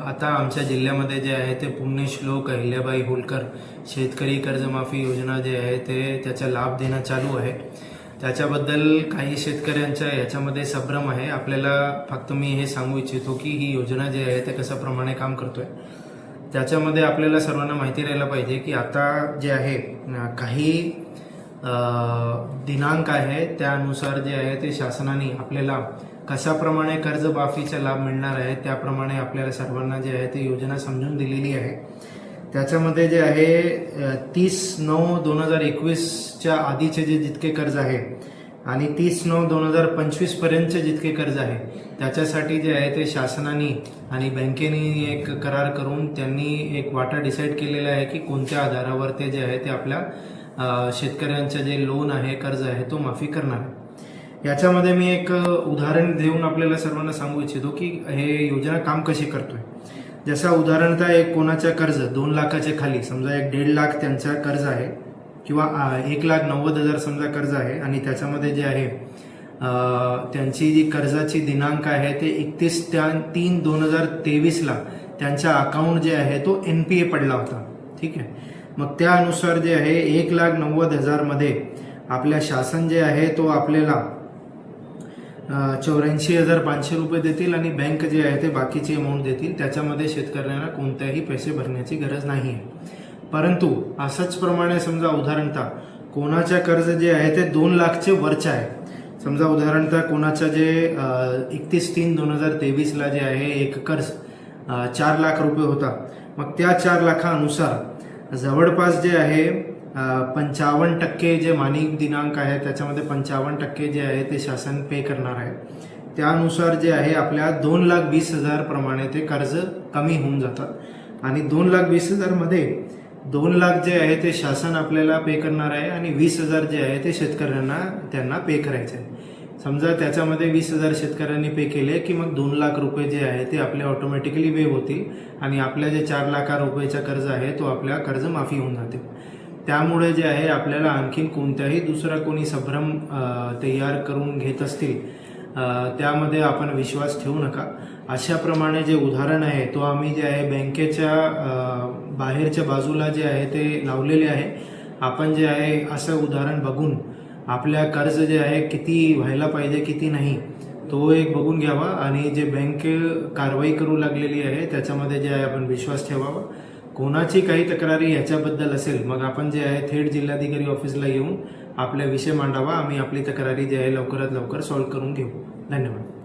आता आमच्या जिल्ह्यामध्ये जे आहे ते पुण्यश्लोक अहिल्याबाई होलकर शेतकरी कर्जमाफी योजना जे आहे ते त्याचा लाभ देणं चालू आहे। त्याच्याबद्दल काही शेतकऱ्यांच्या याच्यामध्ये संभ्रम आहे। आपल्याला फक्त मी हे सांगू इच्छितो की ही योजना जे आहे ते कशा प्रमाणे काम करतोय। त्याच्यामध्ये आपल्याला सर्वांना माहिती राहायला पाहिजे की आता जे आहे काही दिनांक आहे त्यानुसार जे आहे ते शासनाने आपल्याला कशाप्रमाणे कर्जमाफीचा लाभ मिळणार आहे त्याप्रमाणे आपल्याला सर्वांना जे आहे ते योजना समजून दिलेली आहे। त्याच्यामध्ये जे आहे 30/9/2021च्या आधीचे जे जितके कर्ज आहे आणि 30/9/2025 पर्यंतचे जितके कर्ज आहे त्याच्यासाठी जे आहे ते शासनाने आणि बँकेने एक करार करून त्यांनी एक वाटा डिसाईड केलेला आहे की कोणत्या आधारावर ते जे आहे ते आपल्या शेतकऱ्यांचे जे लोन आहे कर्ज आहे तो माफी करणार आहे। याच्यामध्ये मी एक उदाहरण देऊन आपल्याला सर्वांना सांगू इच्छितो की हे योजना काम कशी करतोय। जसा उदाहरणतः एक कोणाचा कर्ज 2 लाखाच्या खाली समजा एक 1.5 लाख त्यांचा कर्ज आहे किंवा 1,90,000 समजा कर्ज आहे आणि त्याच्यामध्ये जे आहे त्यांची जी कर्जाची दिनांक आहे ते 31/3/2023 त्यांचा अकाउंट जे आहे तो NPA पडला होता। ठीक आहे, मग त्यानुसार जे आहे 1,90,000 मध्ये आपल्या शासन जे आहे तो आपल्याला 84,500 रुपये देतील आणि बँक जे आहे ते बाकीची अमाऊंट देतील। त्याच्यामध्ये शेतकऱ्यांना कोणत्याही पैसे भरण्याची गरज नाही आहे। परंतु असंच प्रमाणे समजा उदाहरणतः कोणाच्या कर्ज जे आहे ते 2 लाखचे वरचे आहे। समजा उदाहरणतः कोणाचं जे 31/3/2023 जे आहे एक कर्ज 4 लाख रुपये होता, मग त्या 4 लाखानुसार जवळपास जे आहे 55% जे मानिक दिनांक आहे त्याच्यामध्ये 55% जे आहे ते शासन पे करणार आहे। त्यानुसार जे आहे आपल्या 2,20,000 प्रमाणे ते कर्ज कमी होऊन जातात आणि 2,20,000 मध्ये 2 लाख जे आहे ते शासन आपल्याला पे करणार आहे आणि 20,000 जे आहे ते शेतकऱ्यांना त्यांना पे करायचे आहे। समजा त्याच्यामध्ये 20,000 शेतकऱ्यांनी पे केले की मग 2 लाख रुपये जे आहे ते आपले ऑटोमॅटिकली वेव होतील आणि आपल्या जे 4 लाख रुपयाचा कर्ज आहे तो आपल्या कर्ज माफी होऊन जाते। त्यामुळे जे आहे आपल्याला आणखीन कोणत्याही दुसरा कोणी संभ्रम तयार करून घेत असतील त्यामध्ये आपण विश्वास ठेवू नका। अशा प्रमाणे जे उदाहरण आहे तो आम्ही जे आहे बँकेच्या बाहेरच्या बाजूला जे आहे ते लावलेले आहे। आपण जे आहे असं उदाहरण बघून आपल्या कर्ज जे आहे किती व्हायला पाहिजे किती नाही तो एक बघून घ्यावा आणि जे बँक कारवाई करू लागलेली आहे त्याच्यामध्ये जे आहे आपण विश्वास ठेवावा। कोणाची काही तक्रारी याच्याबद्दल असेल मग आपण जे आहे थेट जिल्हाधिकारी ऑफिसला येऊन आपला विषय मांडावा। आम्ही आपली तक्रारी जे आहे लवकरात लवकर सॉल्व्ह करून घेऊ। धन्यवाद।